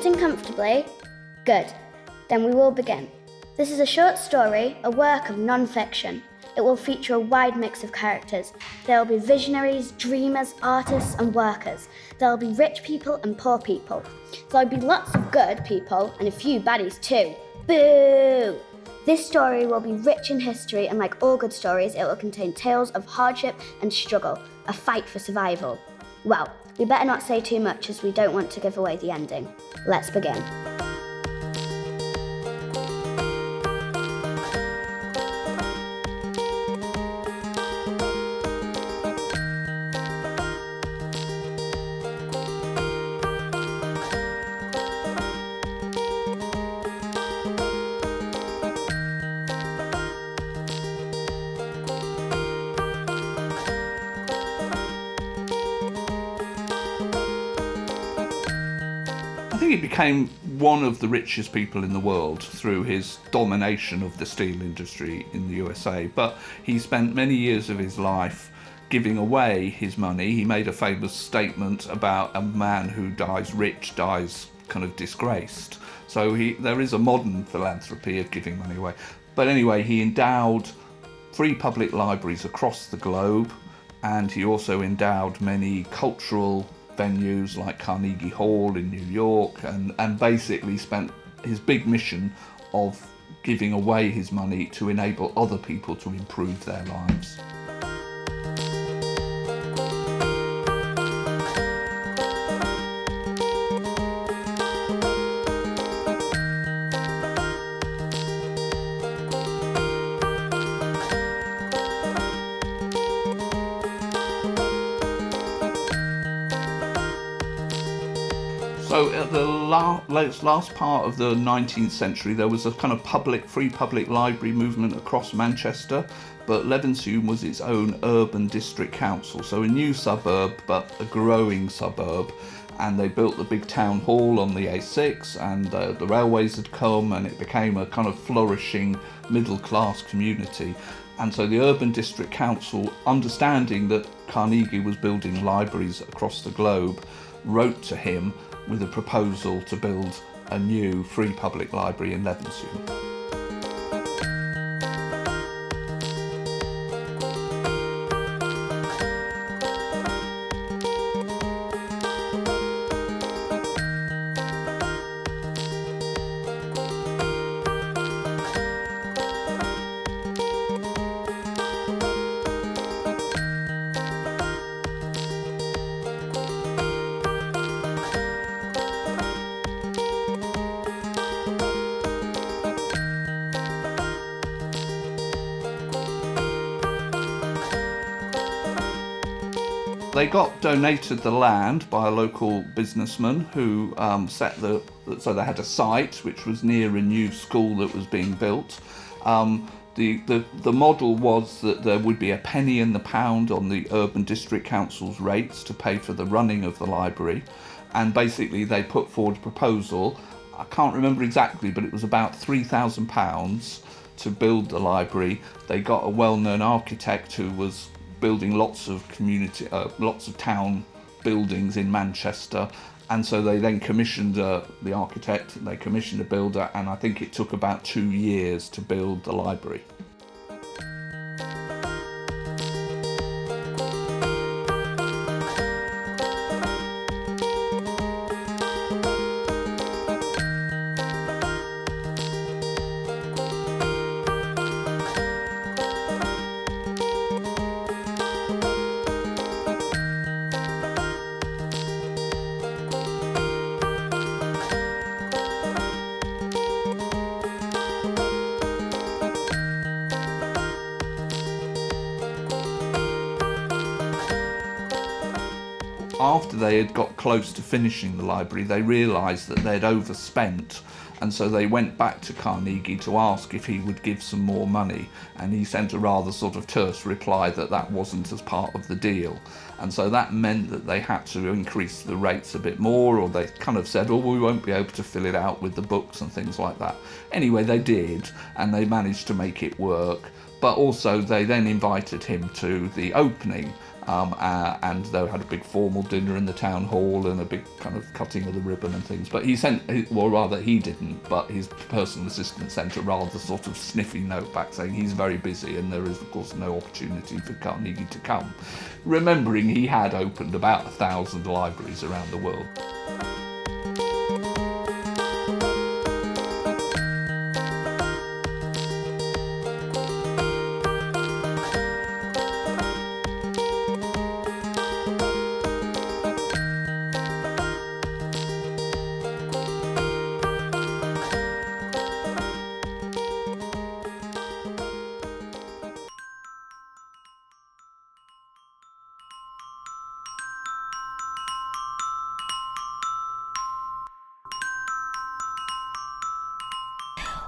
Sitting comfortably? Good. Then we will begin. This is a short story, a work of non-fiction. It will feature a wide mix of characters. There will be visionaries, dreamers, artists and workers. There will be rich people and poor people. There will be lots of good people and a few baddies too. Boo! This story will be rich in history, and like all good stories, it will contain tales of hardship and struggle, a fight for survival. Well, we better not say too much as we don't want to give away the ending. Let's begin. I think he became one of the richest people in the world through his domination of the steel industry in the USA, but he spent many years of his life giving away his money. He made a famous statement about a man who dies rich dies kind of disgraced. So there is a modern philanthropy of giving money away. But anyway, he endowed free public libraries across the globe, and he also endowed many cultural venues like Carnegie Hall in New York, and basically spent his big mission of giving away his money to enable other people to improve their lives. So at the last part of the 19th century, there was a kind of free public library movement across Manchester, but Levenshulme was its own urban district council, so a new suburb, but a growing suburb. And they built the big town hall on the A6, and the railways had come, and it became a kind of flourishing middle-class community. And so the urban district council, understanding that Carnegie was building libraries across the globe, wrote to him with a proposal to build a new free public library in Levenshulme. They got donated the land by a local businessman who so they had a site which was near a new school that was being built. The model was that there would be a penny in the pound on the urban district council's rates to pay for the running of the library, and basically they put forward a proposal. I can't remember exactly, but it was about £3,000 to build the library. They got a well-known architect who was building lots of town buildings in Manchester, and so they then commissioned the architect, they commissioned a builder, and I think it took about 2 years to build the library. After they had got close to finishing the library, they realised that they'd overspent, and so they went back to Carnegie to ask if he would give some more money, and he sent a rather sort of terse reply that wasn't as part of the deal. And so that meant that they had to increase the rates a bit more, or they kind of said, oh, we won't be able to fill it out with the books and things like that. Anyway, they did, and they managed to make it work. But also they then invited him to the opening, and they had a big formal dinner in the town hall and a big kind of cutting of the ribbon and things. But he didn't, but his personal assistant sent a rather sort of sniffy note back saying he's very busy and there is of course no opportunity for Carnegie to come, remembering he had opened about 1,000 libraries around the world.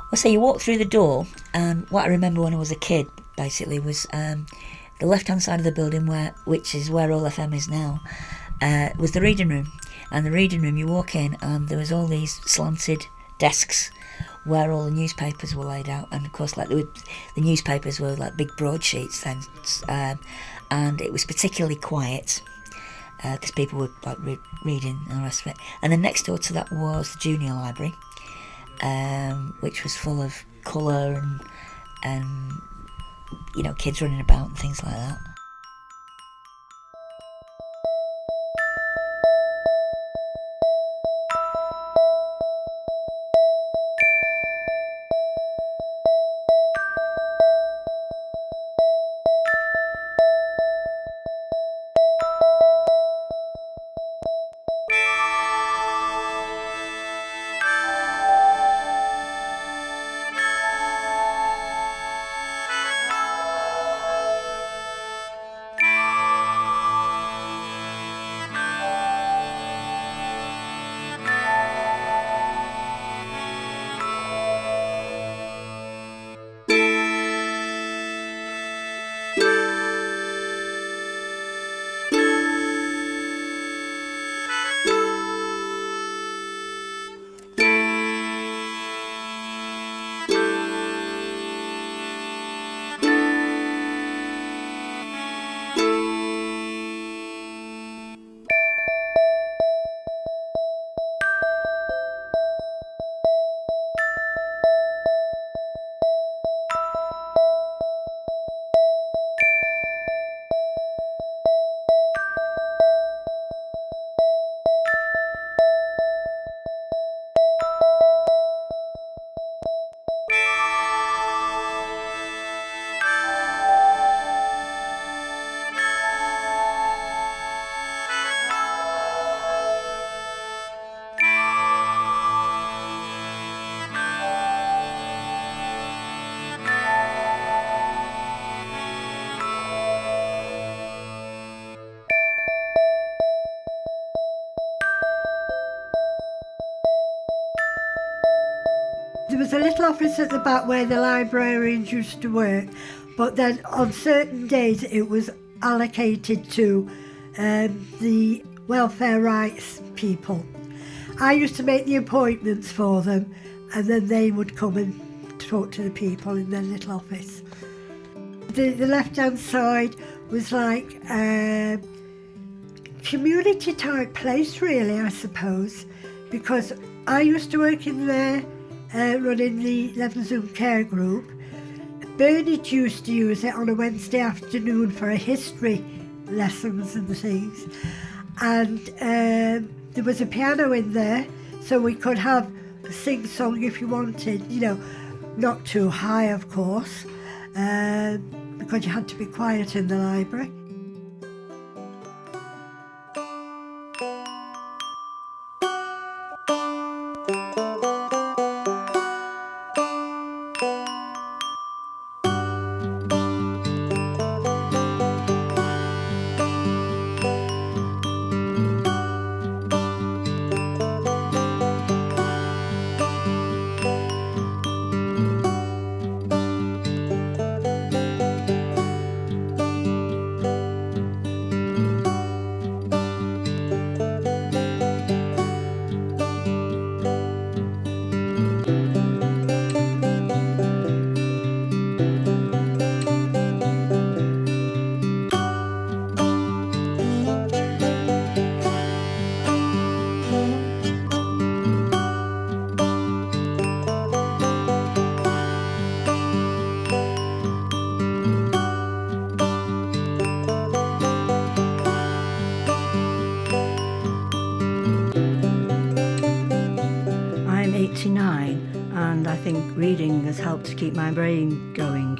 Well, so you walk through the door, and what I remember when I was a kid, basically, was the left-hand side of the building, which is where All FM is now, was the reading room. And the reading room, you walk in, and there was all these slanted desks where all the newspapers were laid out, and of course, like the newspapers were like big broadsheets then, and it was particularly quiet because people were like reading and the rest of it. And then next door to that was the junior library, which was full of colour and you know, kids running about and things like that. There was a little office at the back where the librarians used to work, but then on certain days it was allocated to the welfare rights people. I used to make the appointments for them, and then they would come and talk to the people in their little office. The left-hand side was like a community type place really, I suppose, because I used to work in there running the Levenshulme care group. Bernard used to use it on a Wednesday afternoon for a history lessons and things, and there was a piano in there so we could have a sing-song if you wanted, you know, not too high of course, because you had to be quiet in the library. reading has helped to keep my brain going.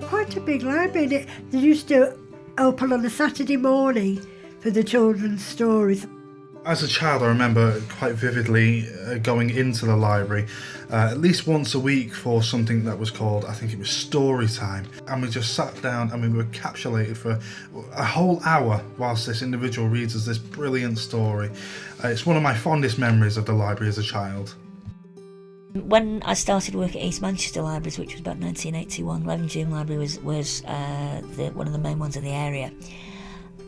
Quite a big library. They used to open on a Saturday morning for the children's stories. As a child, I remember quite vividly going into the library at least once a week for something that was called, I think it was story time. And we just sat down and we were encapsulated for a whole hour whilst this individual reads us this brilliant story. It's one of my fondest memories of the library as a child. When I started work at East Manchester Libraries, which was about 1981, Levenshulme Library was one of the main ones in the area.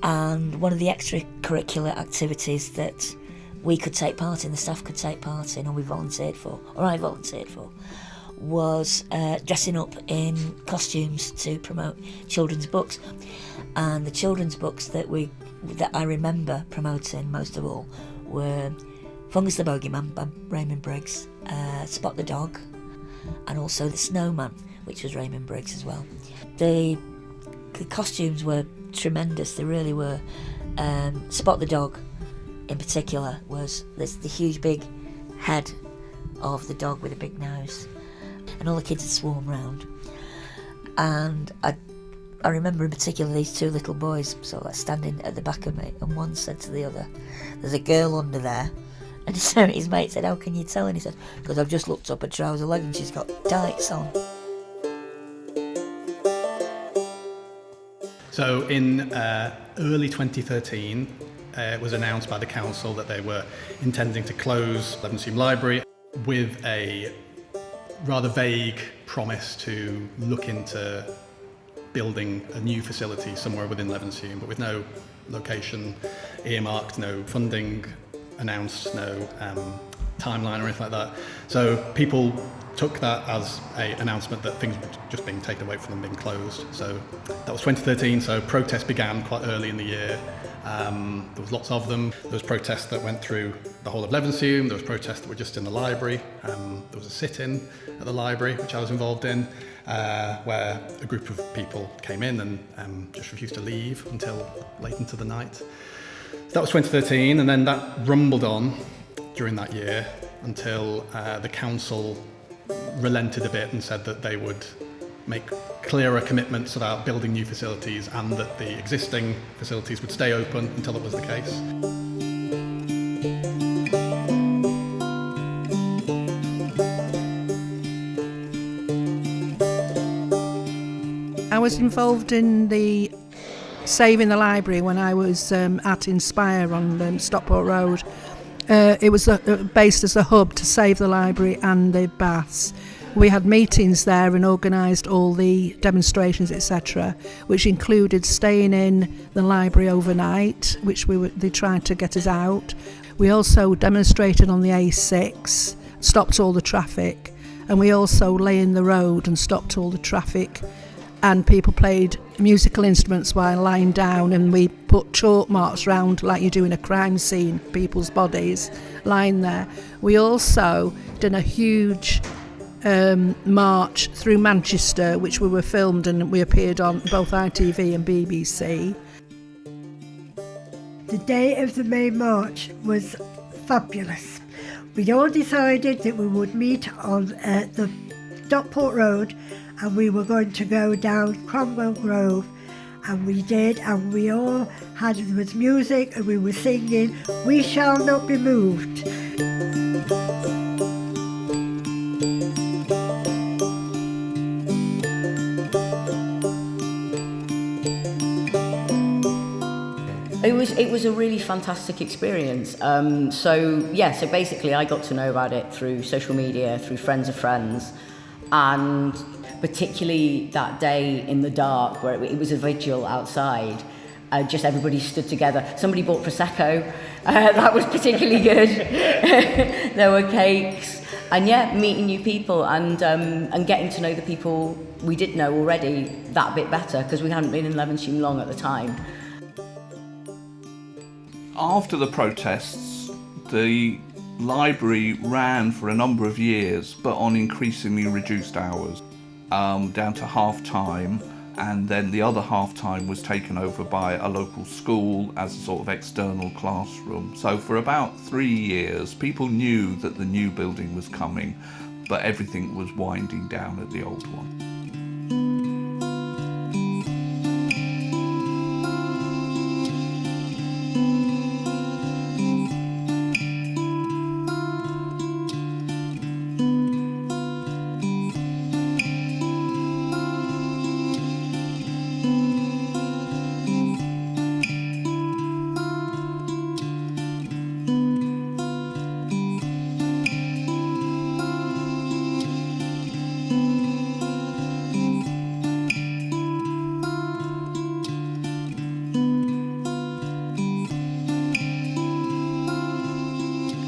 And one of the extracurricular activities that we could take part in, the staff could take part in, or we volunteered for, or I volunteered for, was dressing up in costumes to promote children's books. And the children's books that I remember promoting most of all were Fungus the Bogeyman by Raymond Briggs, Spot the Dog, and also The Snowman, which was Raymond Briggs as well. The costumes were tremendous, they really were. Spot the Dog in particular was the huge big head of the dog with a big nose, and all the kids had swarmed round. And I remember in particular these two little boys sort of standing at the back of me, and one said to the other, "There's a girl under there." And his mate said, "How can you tell?" And he said, "Because I've just looked up her trouser leg and she's got tights on." So in early 2013, it was announced by the council that they were intending to close Levenshulme Library with a rather vague promise to look into building a new facility somewhere within Levenshulme, but with no location earmarked, no funding announced, no timeline or anything like that. So people took that as an announcement that things were just being taken away from them, being closed. So that was 2013, so protests began quite early in the year. There was lots of them. There was protests that went through the whole of Levenshulme. There was protests that were just in the library. There was a sit-in at the library, which I was involved in, where a group of people came in and just refused to leave until late into the night. So that was 2013, and then that rumbled on during that year until the council relented a bit and said that they would make clearer commitments about building new facilities and that the existing facilities would stay open until it was the case. I was involved in the saving the library when I was at Inspire on Stockport Road. It was based as a hub to save the library and the baths. We had meetings there and organised all the demonstrations, etc., which included staying in the library overnight, which they tried to get us out. We also demonstrated on the A6, stopped all the traffic, and we also lay in the road and stopped all the traffic, and people played musical instruments while lying down, and we put chalk marks round like you do in a crime scene, people's bodies lying there. We also did a huge march through Manchester, which we were filmed, and we appeared on both ITV and BBC. The day of the main march was fabulous. We all decided that we would meet on the Stockport Road, and we were going to go down Cromwell Grove, and we did, and we all had, there was music and we were singing, "We shall not be moved." It was a really fantastic experience. So basically I got to know about it through social media, through friends of friends, and particularly that day in the dark where it was a vigil outside. Just everybody stood together. Somebody bought Prosecco. That was particularly good. There were cakes. And meeting new people and getting to know the people we did know already that bit better, because we hadn't been in Levenshulme long at the time. After the protests, the library ran for a number of years, but on increasingly reduced hours, down to half-time, and then the other half-time was taken over by a local school as a sort of external classroom. So for about 3 years, people knew that the new building was coming, but everything was winding down at the old one.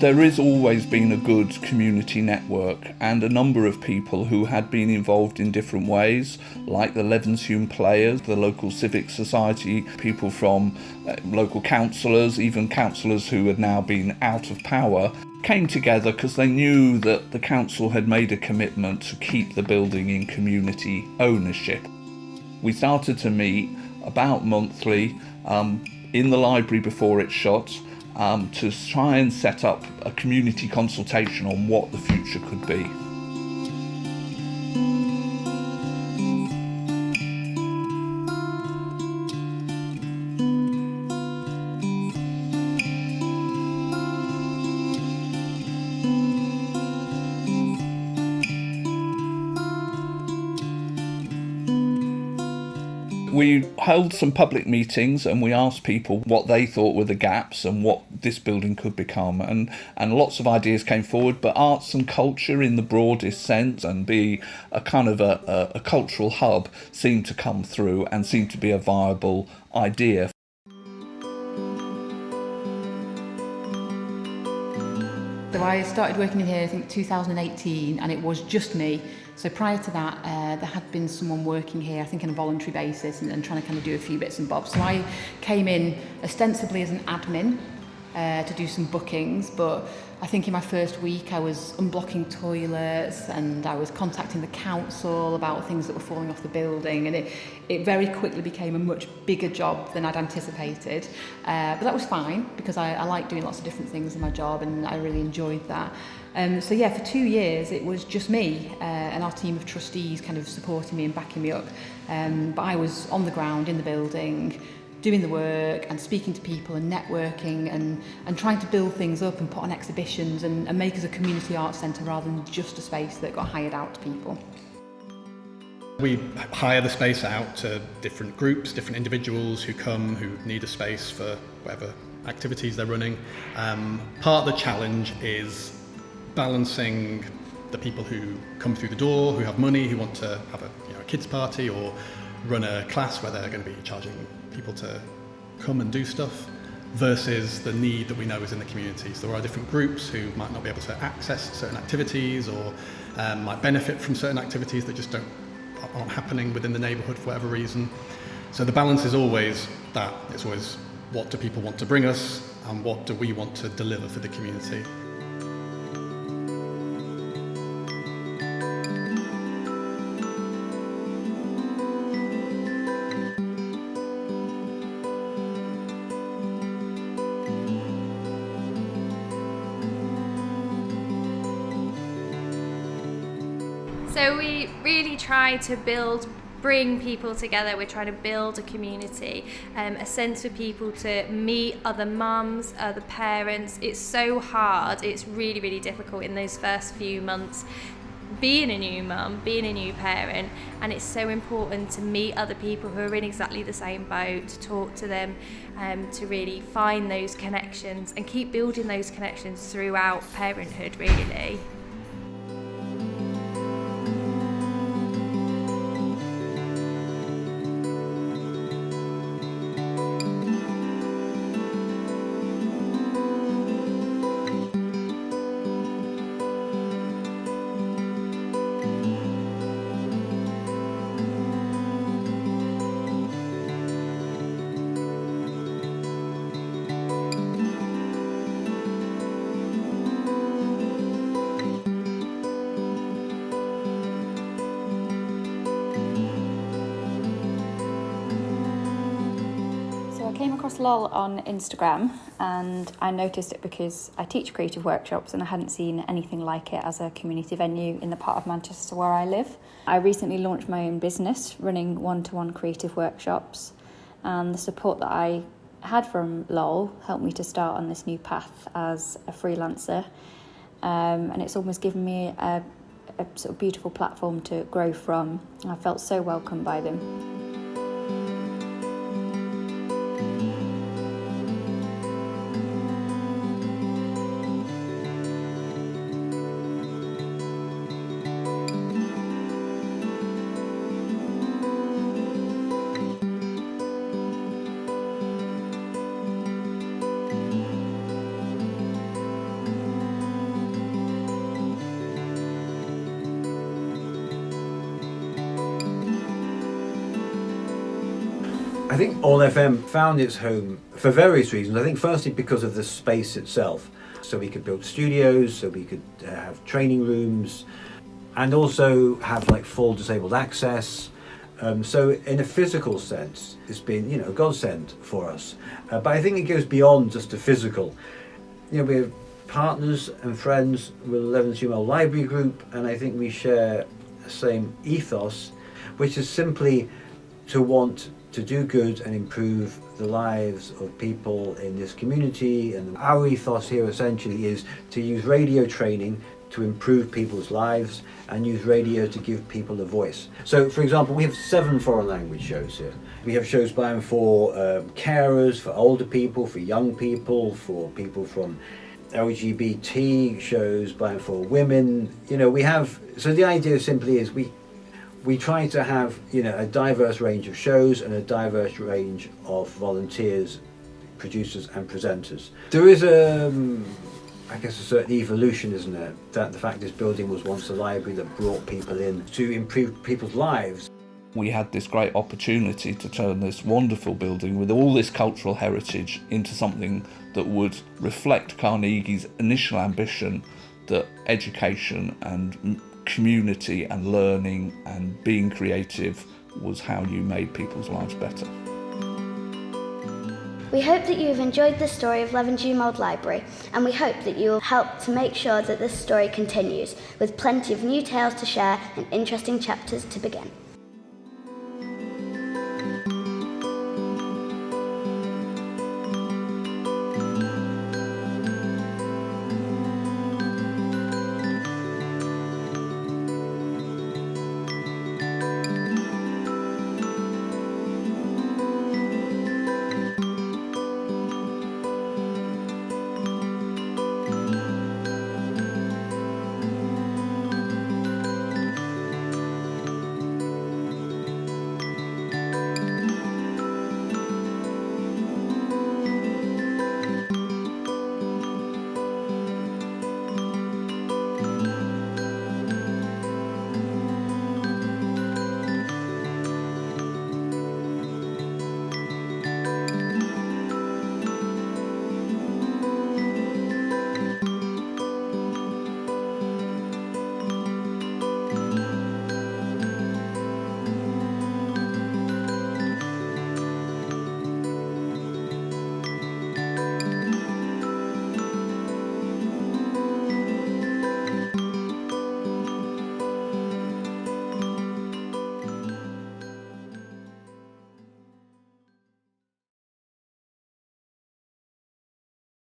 There has always been a good community network and a number of people who had been involved in different ways, like the Levenshulme players, the local civic society, people from local councillors, even councillors who had now been out of power, came together because they knew that the council had made a commitment to keep the building in community ownership. We started to meet about monthly in the library before it shut, to try and set up a community consultation on what the future could be. We held some public meetings and we asked people what they thought were the gaps and what this building could become, and lots of ideas came forward, but arts and culture in the broadest sense and be a kind of a cultural hub seemed to come through and seemed to be a viable idea. So I started working in here, I think 2018, and it was just me. So prior to that, there had been someone working here, I think on a voluntary basis, and trying to kind of do a few bits and bobs. So I came in ostensibly as an admin to do some bookings, but I think in my first week I was unblocking toilets and I was contacting the council about things that were falling off the building, and it very quickly became a much bigger job than I'd anticipated. But that was fine because I like doing lots of different things in my job and I really enjoyed that. So for 2 years it was just me and our team of trustees kind of supporting me and backing me up. But I was on the ground in the building, doing the work and speaking to people and networking and trying to build things up and put on exhibitions and make us a community arts centre rather than just a space that got hired out to people. We hire the space out to different groups, different individuals who come, who need a space for whatever activities they're running. Part of the challenge is balancing the people who come through the door, who have money, who want to have a kids party or run a class where they're going to be charging people to come and do stuff, versus the need that we know is in the community. So there are different groups who might not be able to access certain activities, or might benefit from certain activities that just aren't happening within the neighbourhood for whatever reason. So the balance is always that. It's always, what do people want to bring us, and what do we want to deliver for the community. So we really try to bring people together. We're trying to build a community, a sense for people to meet other mums, other parents. It's so hard. It's really, really difficult in those first few months being a new mum, being a new parent, and it's so important to meet other people who are in exactly the same boat, to talk to them, to really find those connections and keep building those connections throughout parenthood, really. I came across LOL on Instagram, and I noticed it because I teach creative workshops and I hadn't seen anything like it as a community venue in the part of Manchester where I live. I recently launched my own business running one-to-one creative workshops, and the support that I had from LOL helped me to start on this new path as a freelancer, and it's almost given me a sort of beautiful platform to grow from. I felt so welcomed by them. I think Old FM found its home for various reasons. I think firstly because of the space itself. So we could build studios, so we could have training rooms, and also have like full disabled access. So in a physical sense, it's been, a godsend for us. But I think it goes beyond just the physical. We're partners and friends with the Levenshulme Old Library group, and I think we share the same ethos, which is simply to want to do good and improve the lives of people in this community. And our ethos here essentially is to use radio training to improve people's lives and use radio to give people a voice. So for example, we have 7 foreign language shows here. We have shows planned for carers, for older people, for young people, for people from LGBT, shows planned for women. So the idea simply is we try to have a diverse range of shows and a diverse range of volunteers, producers and presenters. There is a certain evolution, isn't there? That the fact this building was once a library that brought people in to improve people's lives. We had this great opportunity to turn this wonderful building with all this cultural heritage into something that would reflect Carnegie's initial ambition that education and community and learning and being creative was how you made people's lives better. We hope that you have enjoyed the story of Levenshulme Old Library, and we hope that you will help to make sure that this story continues, with plenty of new tales to share and interesting chapters to begin.